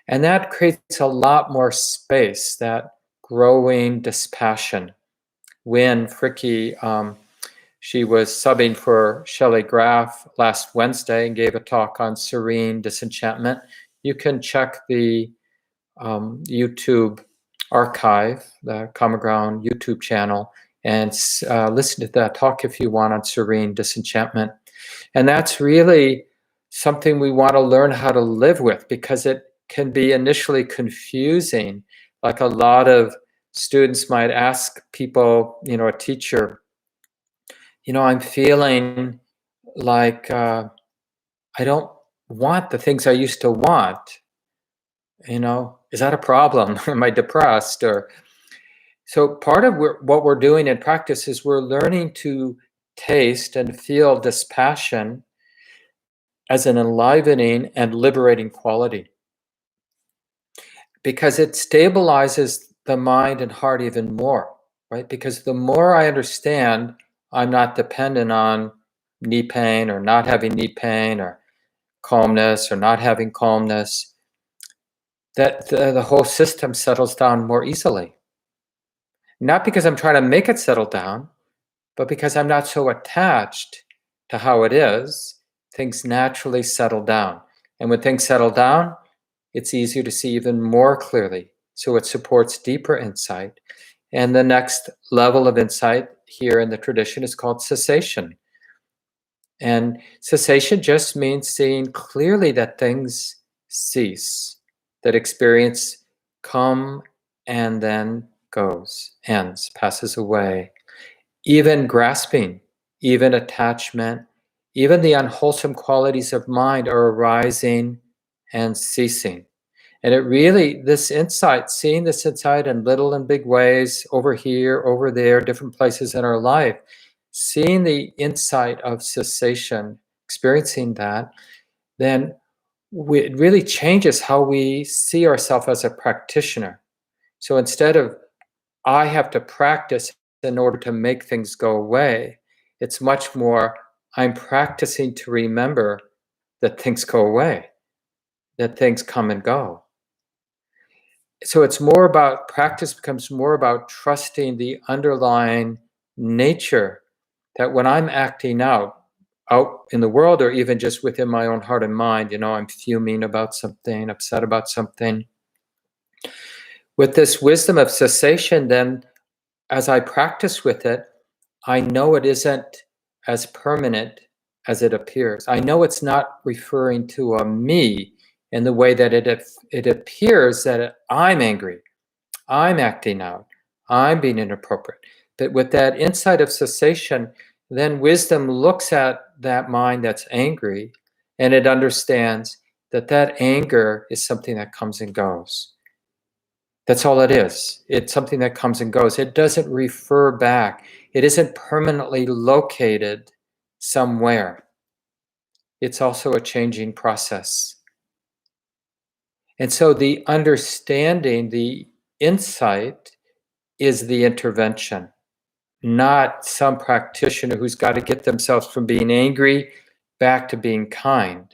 And that creates a lot more space, that growing dispassion. Wynne Fricky, she was subbing for Shelley Graff last Wednesday and gave a talk on serene disenchantment. You can check the YouTube archive, the Common Ground YouTube channel, and listen to that talk if you want on serene disenchantment. And that's really something we want to learn how to live with, because it can be initially confusing. Like a lot of students might ask people, a teacher, I'm feeling like I don't want the things I used to want. Is that a problem? Am I depressed? So part of what we're doing in practice is we're learning to taste and feel dispassion as an enlivening and liberating quality, because it stabilizes the mind and heart even more, right? Because the more I understand I'm not dependent on knee pain or not having knee pain or calmness or not having calmness, that the whole system settles down more easily. Not because I'm trying to make it settle down, but because I'm not so attached to how it is, things naturally settle down. And when things settle down, it's easier to see even more clearly. So it supports deeper insight. And the next level of insight here in the tradition is called cessation. And cessation just means seeing clearly that things cease, that experience come and then goes, ends, passes away. Even grasping, even attachment, even the unwholesome qualities of mind are arising and ceasing. And it really, this insight, seeing this insight in little and big ways, over here, over there, different places in our life, seeing the insight of cessation, experiencing that, then it really changes how we see ourselves as a practitioner. So instead of, I have to practice in order to make things go away, it's much more, I'm practicing to remember that things go away, that things come and go. So it's more about, practice becomes more about trusting the underlying nature, that when I'm acting out in the world, or even just within my own heart and mind, I'm fuming about something, upset about something. With this wisdom of cessation, then, as I practice with it, I know it isn't as permanent as it appears. I know it's not referring to a me in the way that it appears that I'm angry, I'm acting out, I'm being inappropriate. But with that insight of cessation, then wisdom looks at that mind that's angry, and it understands that anger is something that comes and goes. That's all it is. It's something that comes and goes. It doesn't refer back. It isn't permanently located somewhere. It's also a changing process. And so the understanding, the insight, is the intervention, not some practitioner who's got to get themselves from being angry back to being kind,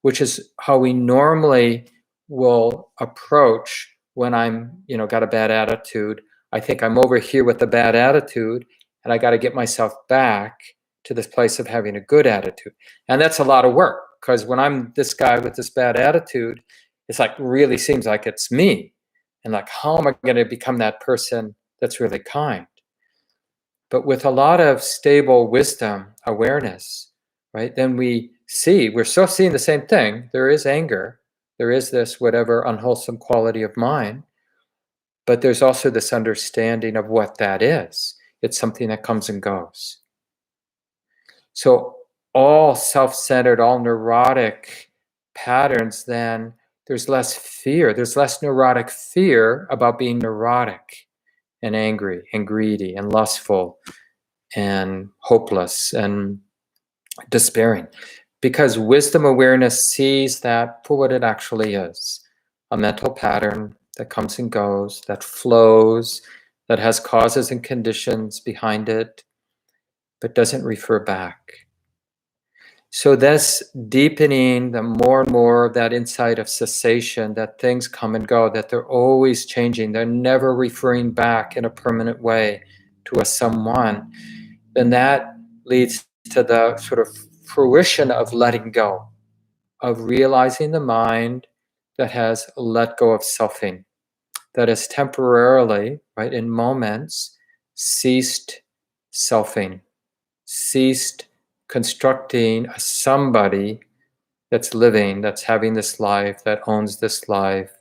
which is how we normally will approach when I'm, got a bad attitude. I think I'm over here with a bad attitude, and I got to get myself back to this place of having a good attitude. And that's a lot of work, because when I'm this guy with this bad attitude, it's like, really seems like it's me. And like, how am I going to become that person that's really kind? But with a lot of stable wisdom, awareness, right, then we're still seeing the same thing. There is anger. There is this whatever unwholesome quality of mind. But there's also this understanding of what that is. It's something that comes and goes. So all self-centered, all neurotic patterns, then there's less fear. There's less neurotic fear about being neurotic and angry and greedy and lustful and hopeless and despairing, because wisdom awareness sees that for what it actually is, a mental pattern that comes and goes, that flows, that has causes and conditions behind it, but doesn't refer back. So this deepening, the more and more of that insight of cessation, that things come and go, that they're always changing, they're never referring back in a permanent way to a someone, then that leads to the sort of fruition of letting go, of realizing the mind that has let go of selfing, that has temporarily, right, in moments, ceased selfing, ceased constructing a somebody that's living, that's having this life, that owns this life,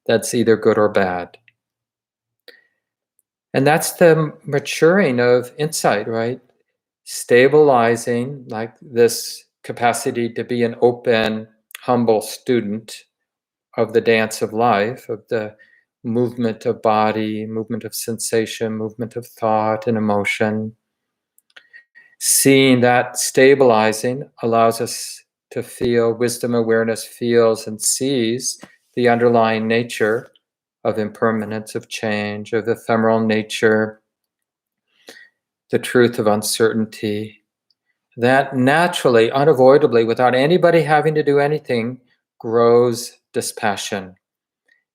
that's either good or bad. And that's the maturing of insight, right? Stabilizing, like this capacity to be an open, humble student of the dance of life, of the movement of body, movement of sensation, movement of thought and emotion. Seeing that stabilizing allows us to feel, wisdom awareness feels and sees the underlying nature of impermanence, of change, of ephemeral nature, the truth of uncertainty. That naturally, unavoidably, without anybody having to do anything, grows dispassion.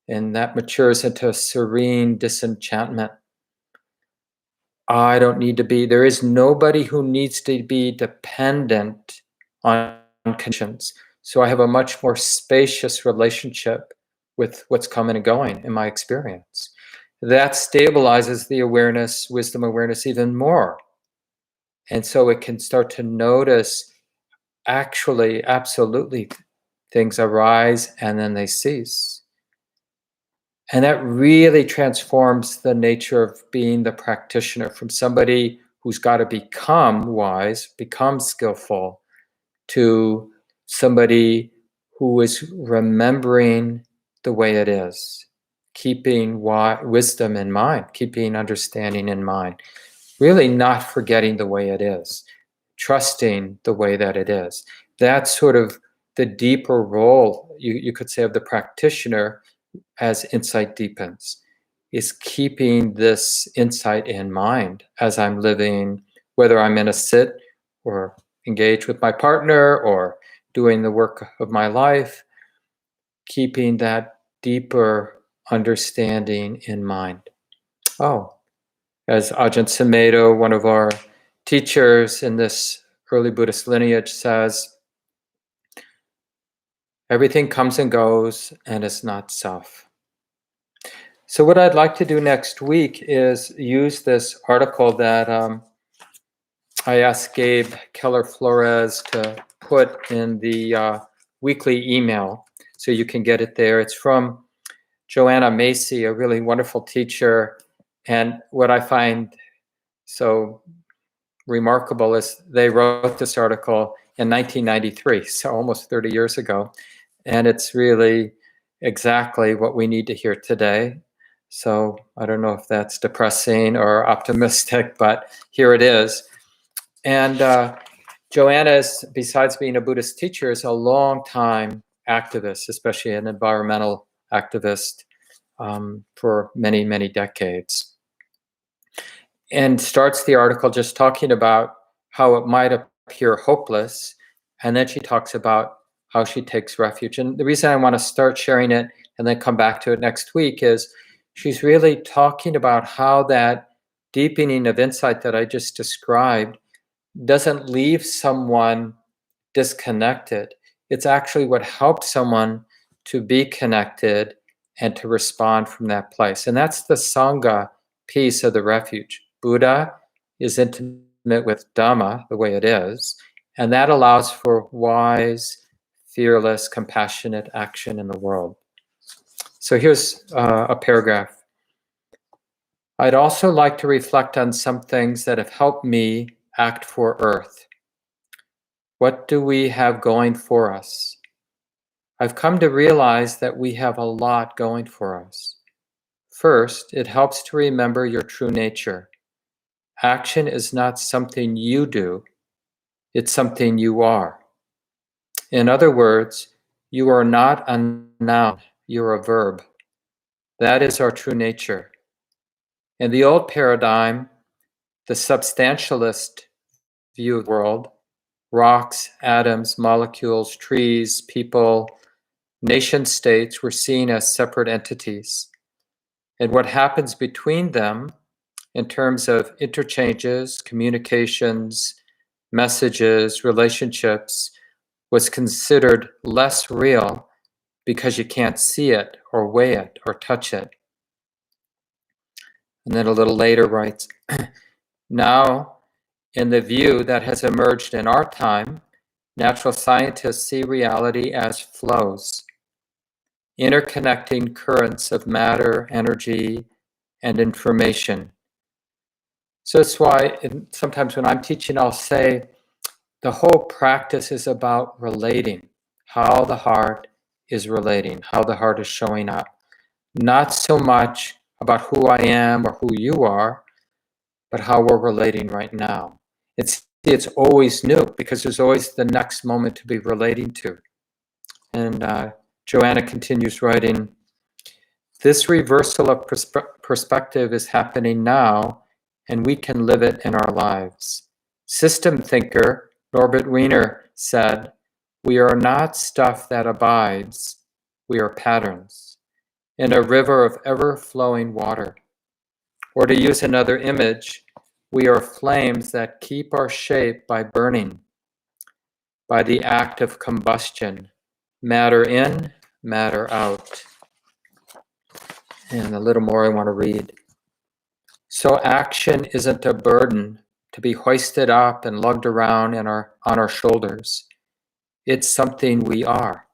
And that matures into a serene disenchantment. I don't need to be, there is nobody who needs to be dependent on conditions. So I have a much more spacious relationship with what's coming and going in my experience. That stabilizes the awareness, wisdom awareness even more. And so it can start to notice actually, absolutely, things arise and then they cease. And that really transforms the nature of being the practitioner from somebody who's got to become wise, become skillful, to somebody who is remembering the way it is, keeping wisdom in mind, keeping understanding in mind, really not forgetting the way it is, trusting the way that it is. That's sort of the deeper role, you could say, of the practitioner as insight deepens, is keeping this insight in mind as I'm living, whether I'm in a sit or engaged with my partner or doing the work of my life, keeping that deeper understanding in mind. Oh, as Ajahn Sumedho, one of our teachers in this early Buddhist lineage, says, everything comes and goes and is not self. So what I'd like to do next week is use this article that I asked Gabe Keller-Flores to put in the weekly email, so you can get it there. It's from Joanna Macy, a really wonderful teacher. And what I find so remarkable is they wrote this article in 1993, so almost 30 years ago. And it's really exactly what we need to hear today. So I don't know if that's depressing or optimistic, but here it is. And Joanna is, besides being a Buddhist teacher, is a long-time activist, especially an environmental activist for many, many decades. And starts the article just talking about how it might appear hopeless. And then she talks about how she takes refuge. And the reason I want to start sharing it and then come back to it next week is she's really talking about how that deepening of insight that I just described doesn't leave someone disconnected. It's actually what helped someone to be connected and to respond from that place. And that's the Sangha piece of the refuge. Buddha is intimate with Dhamma the way it is, and that allows for wise, fearless, compassionate action in the world. So here's a paragraph. I'd also like to reflect on some things that have helped me act for Earth. What do we have going for us? I've come to realize that we have a lot going for us. First, it helps to remember your true nature. Action is not something you do, it's something you are. In other words, you are not a noun, you're a verb. That is our true nature. In the old paradigm, the substantialist view of the world, Rocks, atoms, molecules, trees, people, nation states were seen as separate entities. And what happens between them in terms of interchanges, communications, messages, relationships was considered less real because you can't see it or weigh it or touch it. And then a little later writes, now, in the view that has emerged in our time, natural scientists see reality as flows, interconnecting currents of matter, energy, and information. So that's why sometimes when I'm teaching, I'll say the whole practice is about relating, how the heart is relating, how the heart is showing up. Not so much about who I am or who you are, but how we're relating right now. It's always new because there's always the next moment to be relating to. And Joanna continues writing, this reversal of perspective is happening now, and we can live it in our lives. System thinker Norbert Wiener said, we are not stuff that abides, we are patterns in a river of ever-flowing water. Or to use another image, we are flames that keep our shape by burning, by the act of combustion, matter in, matter out. And a little more I want to read. So action isn't a burden to be hoisted up and lugged around on our shoulders. It's something we are.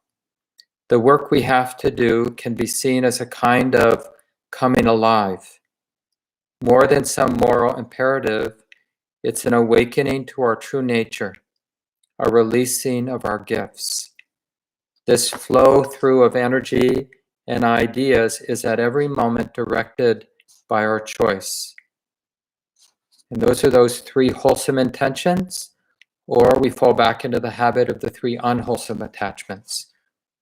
The work we have to do can be seen as a kind of coming alive. More than some moral imperative, it's an awakening to our true nature, a releasing of our gifts. This flow through of energy and ideas is at every moment directed by our choice. And those are those three wholesome intentions, or we fall back into the habit of the three unwholesome attachments.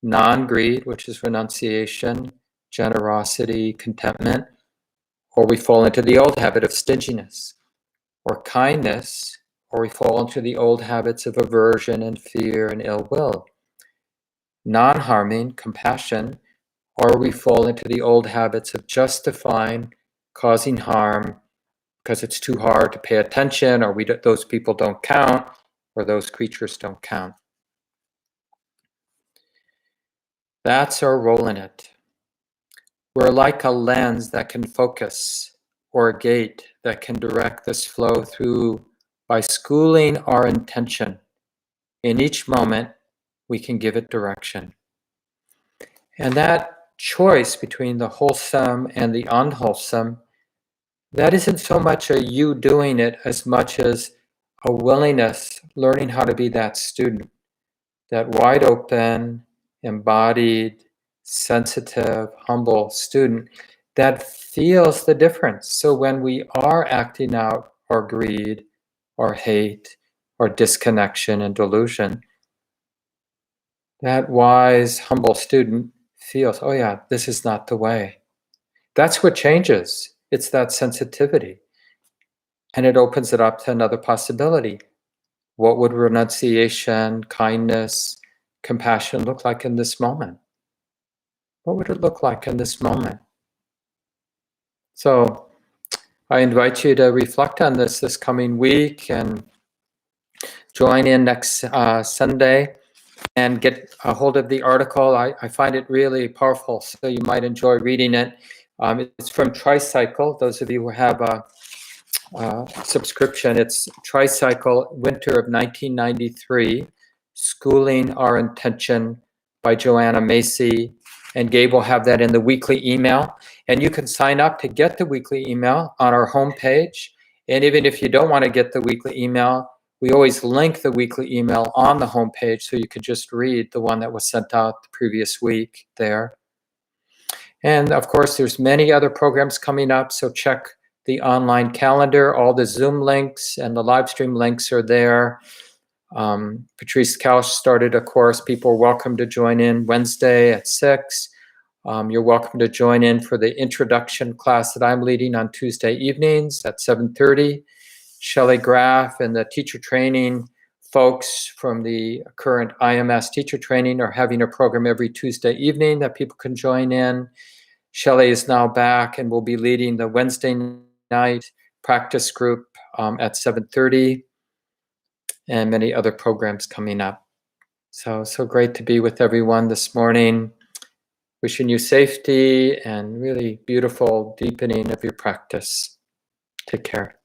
Non-greed, which is renunciation, generosity, contentment, or we fall into the old habit of stinginess, or kindness, or we fall into the old habits of aversion and fear and ill will. Non-harming, compassion, or we fall into the old habits of justifying, causing harm because it's too hard to pay attention, or those people don't count, or those creatures don't count. That's our role in it. We're like a lens that can focus, or a gate that can direct this flow through by schooling our intention. In each moment, we can give it direction. And that choice between the wholesome and the unwholesome, that isn't so much a you doing it as much as a willingness, learning how to be that student, that wide open, embodied, sensitive, humble student that feels the difference. So when we are acting out our greed, or hate, or disconnection and delusion, that wise, humble student feels, oh yeah, this is not the way. That's what changes. It's that sensitivity. And it opens it up to another possibility. What would renunciation, kindness, compassion look like in this moment? What would it look like in this moment? So I invite you to reflect on this coming week and join in next Sunday and get a hold of the article. I find it really powerful, so you might enjoy reading it. It's from Tricycle. Those of you who have a subscription, it's Tricycle, Winter of 1993, Schooling Our Intention by Joanna Macy. And Gabe will have that in the weekly email. And you can sign up to get the weekly email on our homepage. And even if you don't want to get the weekly email, we always link the weekly email on the homepage so you can just read the one that was sent out the previous week there. And of course, there's many other programs coming up, so check the online calendar. All the Zoom links and the live stream links are there. Patrice Kausch started a course. People are welcome to join in Wednesday at 6. You're welcome to join in for the introduction class that I'm leading on Tuesday evenings at 7:30. Shelley Graff and the teacher training folks from the current IMS teacher training are having a program every Tuesday evening that people can join in. Shelley is now back and will be leading the Wednesday night practice group at 7:30, and many other programs coming up. So great to be with everyone this morning. Wishing you safety and really beautiful deepening of your practice. Take care.